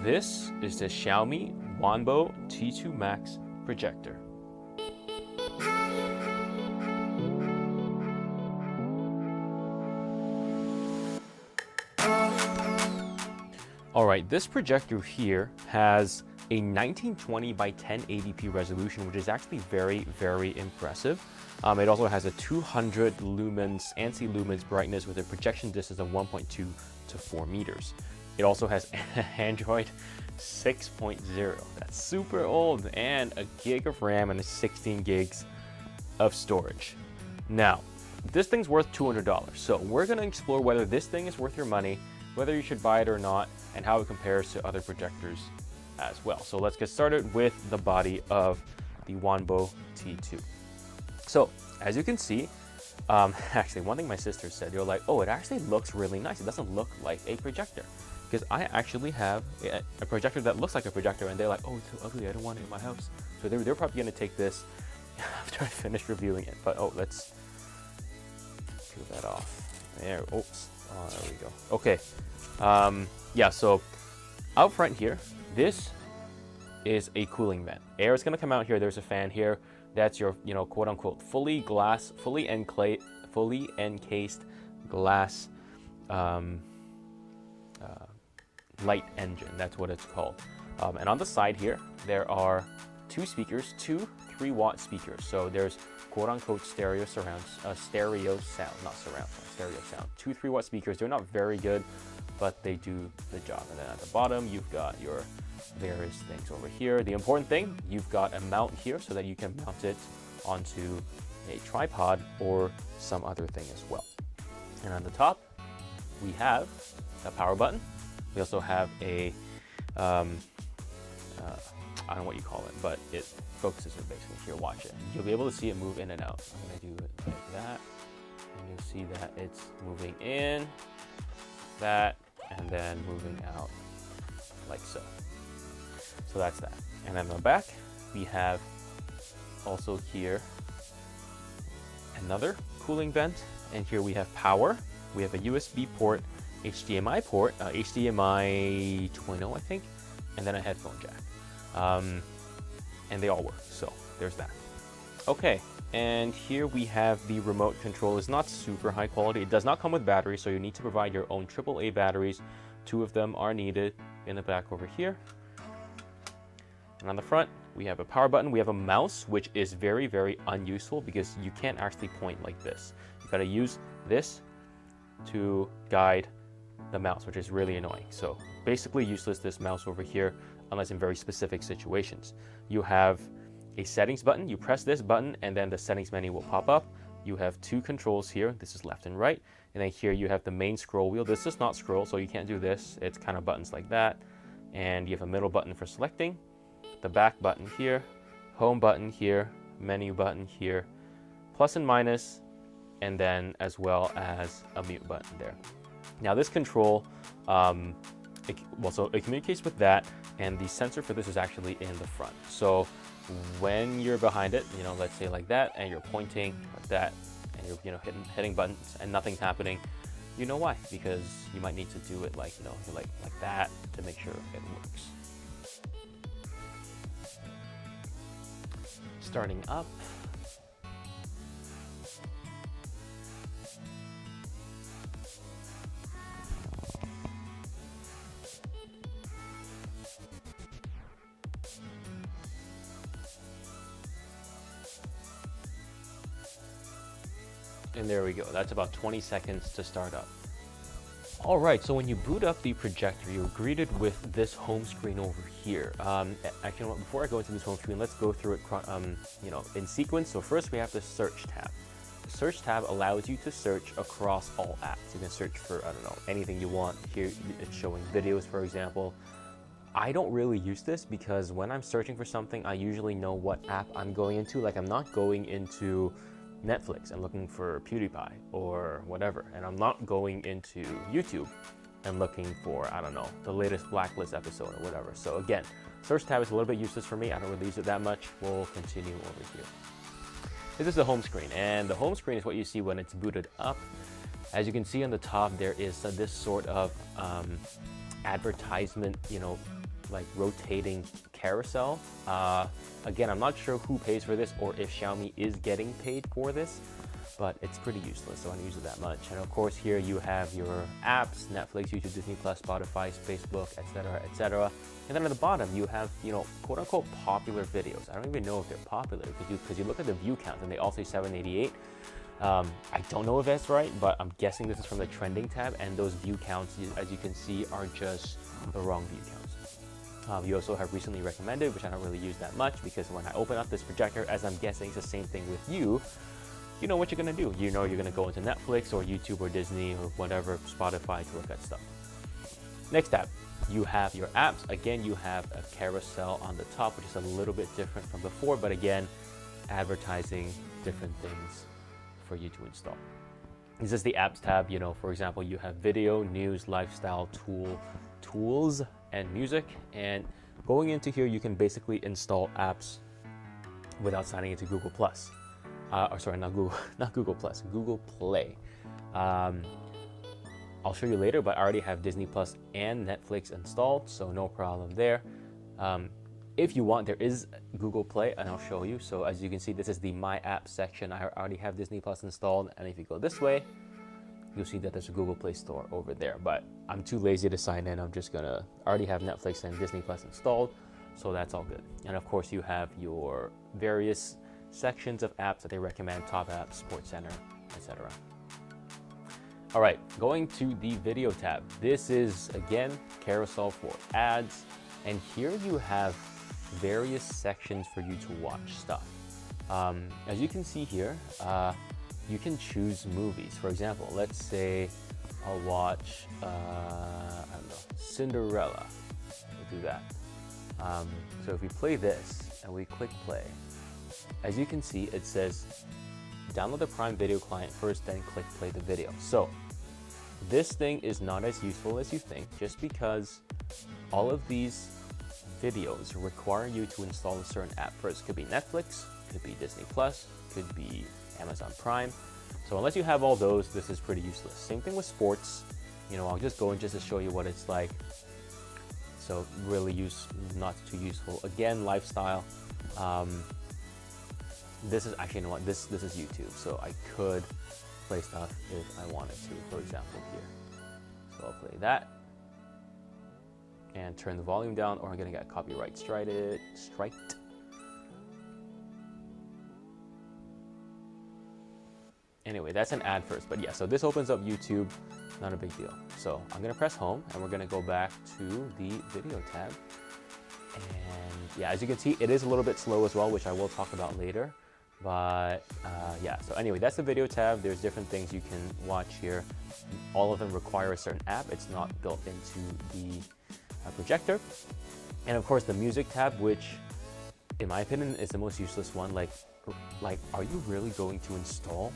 this is the Xiaomi Wanbo T2 Max projector. Alright, this projector here has a 1920 by 1080p resolution, which is actually very, very impressive. It also has a 200 lumens, ANSI lumens brightness with a projection distance of 1.2 to 4 meters. It also has Android 6.0, that's super old, and a gig of RAM and a 16 gigs of storage. Now, this thing's worth $200, so we're gonna explore whether this thing is worth your money, whether you should buy it or not, and how it compares to other projectors as well. So let's get started with the body of the Wanbo T2. So as you can see, actually one thing my sister said, they were like, oh, it actually looks really nice. It doesn't look like a projector. Because I actually have a projector that looks like a projector, and they're like, oh, it's too ugly, I don't want it in my house. So they're probably gonna take this after I finish reviewing it. But oh, let's peel that off. There, oops, oh, there we go. Okay, yeah, so out front here, this is a cooling vent. Air is gonna come out here, there's a fan here. That's your, quote unquote, fully encased glass light engine. That's what it's called. And on the side here, there are two speakers, two 3-watt speakers. So there's quote unquote stereo sound, not surround, stereo sound. Two 3-watt speakers. They're not very good, but they do the job. And then at the bottom, you've got your various things over here. The important thing, you've got a mount here so that you can mount it onto a tripod or some other thing as well. And on the top, we have a power button. We also have a, I don't know what you call it, but it focuses it basically. Here, watch it. You'll be able to see it move in and out. I'm gonna do it like that, and you'll see that it's moving in, that, and then moving out like so. So that's that. And then on the back, we have also here another cooling vent, and here we have power. We have a USB port, HDMI port, HDMI 2.0 I think, and then a headphone jack. And they all work, so there's that. Okay, and here we have the remote control. It's not super high quality. It does not come with batteries, so you need to provide your own AAA batteries. 2 of them are needed in the back over here. And on the front, we have a power button. We have a mouse, which is very, very unuseful because you can't actually point like this. You gotta use this to guide the mouse, which is really annoying. So basically useless, this mouse over here, unless in very specific situations. You have a settings button. You press this button and then the settings menu will pop up. You have 2 controls here. This is left and right. And then here you have the main scroll wheel. This does not scroll, so you can't do this. It's kind of buttons like that. And you have a middle button for selecting, the back button here, home button here, menu button here, plus and minus, and then as well as a mute button there. Now this control, so it communicates with that, and the sensor for this is actually in the front. So when you're behind it, let's say like that, and you're pointing like that, and you're hitting buttons and nothing's happening, you know why? Because you might need to do it like like that to make sure it works. Starting up. And there we go. That's about 20 seconds to start up. All right, so when you boot up the projector, you're greeted with this home screen over here. Actually, before I go into this home screen, let's go through it, in sequence. So first, we have the search tab. The search tab allows you to search across all apps. You can search for, I don't know, anything you want. Here, it's showing videos, for example. I don't really use this because when I'm searching for something, I usually know what app I'm going into. Like, I'm not going into Netflix and looking for PewDiePie or whatever, and I'm not going into YouTube and looking for, I don't know, the latest Blacklist episode or whatever. So again, search tab is a little bit useless for me. I don't really use it that much. We'll continue over here. This is the home screen, and the home screen is what you see when it's booted up. As you can see on the top, there is this sort of advertisement, like rotating carousel. Again, I'm not sure who pays for this or if Xiaomi is getting paid for this, but it's pretty useless, so I don't use it that much. And of course here you have your apps, Netflix, YouTube, Disney+, Spotify, Facebook, etc., etc. And then at the bottom you have, you know, quote unquote popular videos. I don't even know if they're popular because you look at the view count and they all say 788. I don't know if that's right, but I'm guessing this is from the trending tab, and those view counts, as you can see, are just the wrong view counts. You also have recently recommended, which I don't really use that much because when I open up this projector, as I'm guessing it's the same thing with you, you know what you're gonna do. You know you're gonna go into Netflix or YouTube or Disney or whatever, Spotify, to look at stuff. Next tab, you have your apps. Again, you have a carousel on the top, which is a little bit different from before, but again, advertising different things for you to install. This is the apps tab. You know, for example, you have video, news, lifestyle, tools, and music. And going into here, you can basically install apps without signing into Google Plus. Or sorry, not Google Plus, Google Play. I'll show you later, but I already have Disney Plus and Netflix installed, so no problem there. If you want, there is Google Play, and I'll show you. So as you can see, this is the My App section. I already have Disney Plus installed, and if you go this way, you'll see that there's a Google Play Store over there. But I'm too lazy to sign in. I already have Netflix and Disney Plus installed, so that's all good. And of course, you have your various sections of apps that they recommend: Top Apps, Sports Center, etc. All right, going to the video tab. This is, again, carousel for ads. And here you have various sections for you to watch stuff. As you can see here, you can choose movies. For example, let's say I'll watch, I don't know, Cinderella. We'll do that. So if we play this and we click play, as you can see, it says, download the Prime Video client first, then click play the video. So this thing is not as useful as you think, just because all of these videos require you to install a certain app first. Could be Netflix, could be Disney Plus, could be Amazon Prime. So unless you have all those, this is pretty useless. Same thing with sports. You know, I'll just go in just to show you what it's like. So really not too useful. Again, lifestyle. This is actually, you know what, this is YouTube. So I could play stuff if I wanted to, for example here. So I'll play that and turn the volume down, or I'm gonna get copyright striked. Anyway, that's an ad first, but yeah, so this opens up YouTube, not a big deal. So I'm gonna press home and we're gonna go back to the video tab. And yeah, as you can see, it is a little bit slow as well, which I will talk about later. But yeah, so anyway, that's the video tab. There's different things you can watch here. All of them require a certain app. It's not built into the projector. And of course the music tab, which in my opinion is the most useless one. Like are you really going to install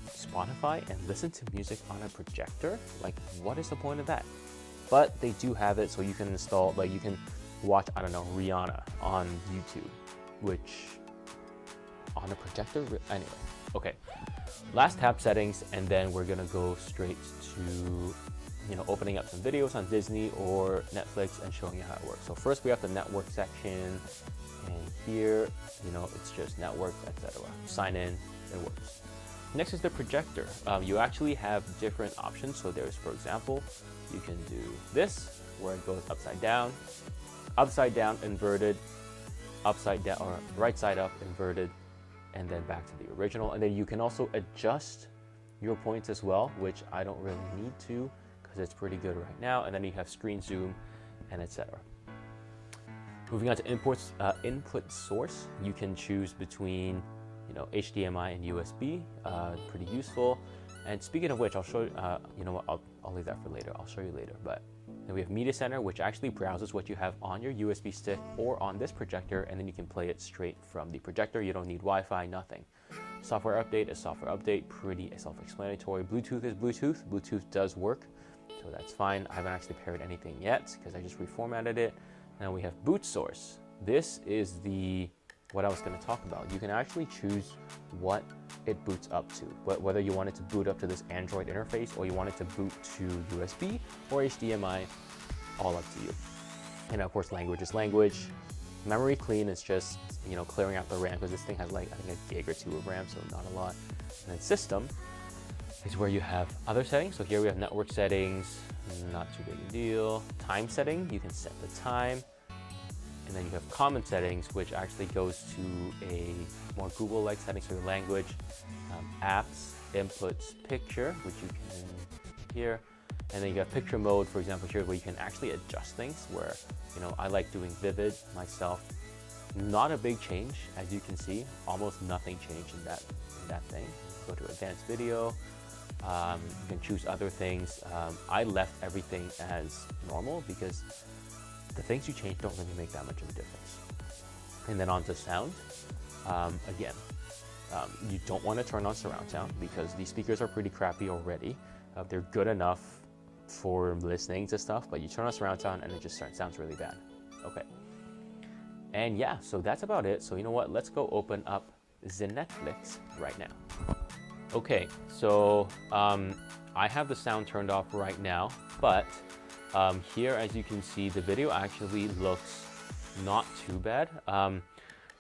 Spotify and listen to music on a projector? Like, what is the point of that? But they do have it, so you can install, like, you can watch, I don't know, Rihanna on YouTube, which on a projector. Anyway, okay, last tab, settings, and then we're gonna go straight to, you know, opening up some videos on Disney or Netflix and showing you how it works. So first we have the network section, and here, you know, it's just network, etc. Sign in, it works. Next is the projector. You actually have different options. So there's, for example, you can do this, where it goes upside down, inverted, upside down, or right side up, inverted, and then back to the original. And then you can also adjust your points as well, which I don't really need to because it's pretty good right now. And then you have screen zoom and etc. Moving on to input source, you can choose between, you know, HDMI and USB, pretty useful. And speaking of which, I'll show you, you know what, I'll leave that for later. I'll show you later. But then we have Media Center, which actually browses what you have on your USB stick or on this projector, and then you can play it straight from the projector. You don't need Wi-Fi, nothing. Software update is software update, pretty self-explanatory. Bluetooth is Bluetooth. Bluetooth does work, so that's fine. I haven't actually paired anything yet because I just reformatted it. Now we have boot source. This is what I was going to talk about. You can actually choose what it boots up to, whether you want it to boot up to this Android interface or you want it to boot to USB or HDMI, all up to you. And of course, language is language. Memory clean is just, you know, clearing out the RAM, because this thing has like, I think, a gig or two of RAM, so not a lot. And then system is where you have other settings. So here we have network settings, not too big a deal. Time setting, you can set the time. And then you have common settings, which actually goes to a more Google-like setting, so your language, apps, inputs, picture, which you can here. And then you have picture mode, for example, here where you can actually adjust things, where, you know, I like doing vivid myself. Not a big change, as you can see, almost nothing changed in that thing. Go to advanced video, you can choose other things. I left everything as normal because the things you change don't really make that much of a difference. And then on to sound. Again, you don't want to turn on surround sound because these speakers are pretty crappy already. They're good enough for listening to stuff, but you turn on surround sound and it just sounds really bad. Okay. And yeah, so that's about it. So you know what? Let's go open up the Netflix right now. Okay, so I have the sound turned off right now, but here, as you can see, the video actually looks not too bad.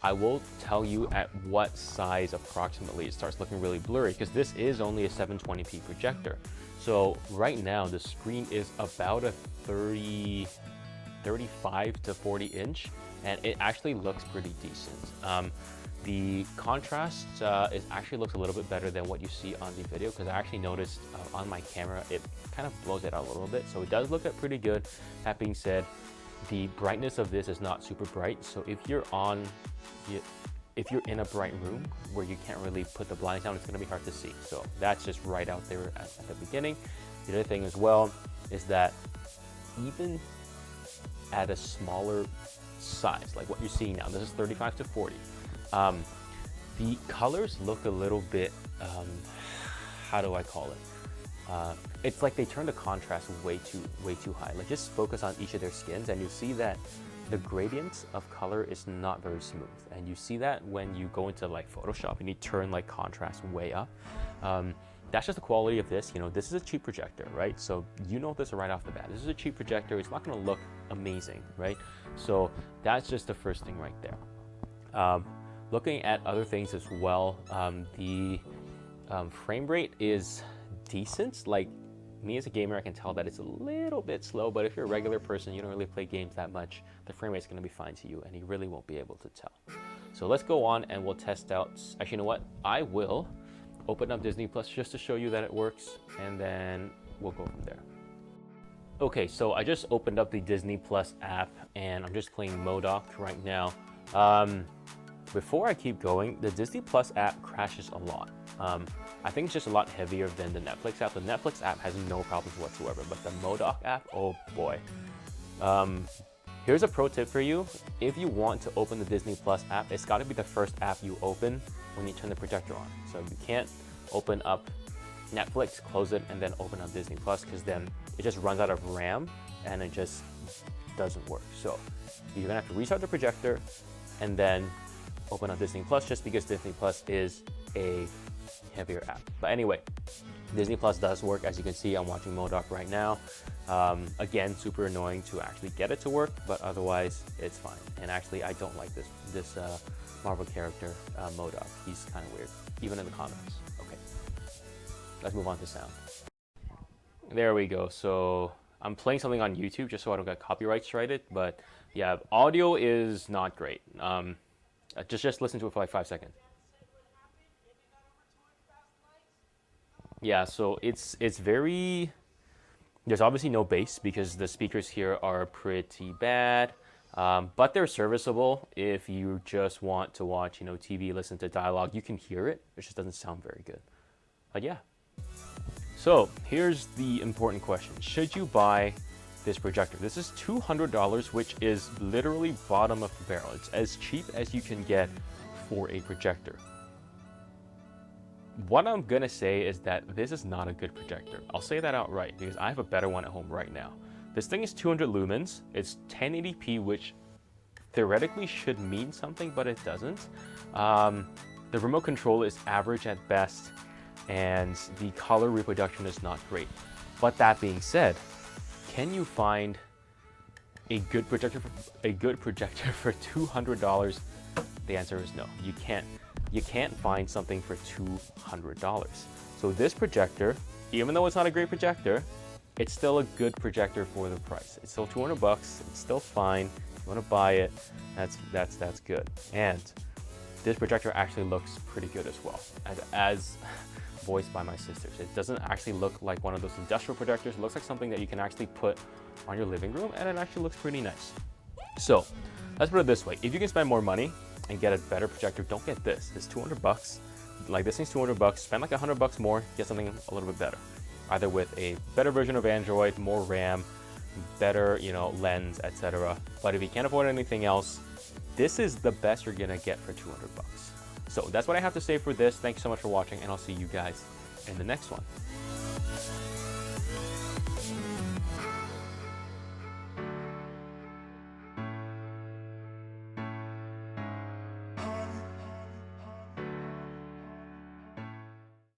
I will tell you at what size approximately it starts looking really blurry, because this is only a 720p projector. So right now the screen is about a 35 to 40 inch, and it actually looks pretty decent. The contrast actually looks a little bit better than what you see on the video, because I actually noticed on my camera it kind of blows it out a little bit. So it does look pretty good. That being said, the brightness of this is not super bright. So if you're in a bright room where you can't really put the blinds down, it's going to be hard to see. So that's just right out there at the beginning. The other thing as well is that even at a smaller size, like what you're seeing now, this is 35 to 40. The colors look a little bit, how do I call it? It's like they turn the contrast way too high. Like, just focus on each of their skins and you see that the gradient of color is not very smooth. And you see that when you go into like Photoshop and you turn like contrast way up. That's just the quality of this. You know, this is a cheap projector, right? So you know this right off the bat. This is a cheap projector. It's not going to look amazing, right? So that's just the first thing right there. Looking at other things as well, the frame rate is decent. Like, me as a gamer, I can tell that it's a little bit slow, but if you're a regular person, you don't really play games that much, the frame rate is going to be fine to you, and you really won't be able to tell. So let's go on and we'll test out. Actually, you know what? I will open up Disney Plus just to show you that it works, and then we'll go from there. Okay, so I just opened up the Disney Plus app, and I'm just playing MODOK right now. Before I keep going, the Disney Plus app crashes a lot. I think it's just a lot heavier than the Netflix app. The Netflix app has no problems whatsoever, but the MODOK app, oh boy. Here's a pro tip for you. If you want to open the Disney Plus app, it's got to be the first app you open when you turn the projector on. So you can't open up Netflix, close it, and then open up Disney Plus, because then it just runs out of RAM and it just doesn't work. So you're gonna have to restart the projector and then open up Disney Plus, just because Disney Plus is a heavier app. But anyway, Disney Plus does work. As you can see, I'm watching MODOK right now. Again, super annoying to actually get it to work, but otherwise it's fine. And actually, I don't like this Marvel character, MODOK. He's kind of weird, even in the comics. Okay, let's move on to sound. There we go. So I'm playing something on YouTube just so I don't get copyright striked, but yeah, audio is not great. Just listen to it for like 5 seconds. Yeah, so it's very, there's obviously no bass because the speakers here are pretty bad, but they're serviceable if you just want to watch, you know, TV, listen to dialogue. You can hear it. It just doesn't sound very good. But yeah. So here's the important question. Should you buy this projector? This is $200, which is literally bottom of the barrel. It's as cheap as you can get for a projector. What I'm gonna say is that this is not a good projector. I'll say that outright because I have a better one at home right now. This thing is 200 lumens. It's 1080p, which theoretically should mean something, but it doesn't. The remote control is average at best, and the color reproduction is not great. But that being said, can you find a good projector for $200? The answer is no. You can't find something for $200. So this projector, even though it's not a great projector, it's still a good projector for the price. It's still 200 bucks. It's still fine. If you want to buy it, that's good. And this projector actually looks pretty good as well, as voiced by my sisters. It doesn't actually look like one of those industrial projectors. It looks like something that you can actually put on your living room, and it actually looks pretty nice. So let's put it this way. If you can spend more money and get a better projector, don't get this. It's 200 bucks. Like, this thing's 200 bucks. Spend like 100 bucks more, get something a little bit better. Either with a better version of Android, more RAM, better, lens, etc. But if you can't afford anything else, this is the best you're gonna get for 200 bucks. So that's what I have to say for this. Thank you so much for watching, and I'll see you guys in the next one.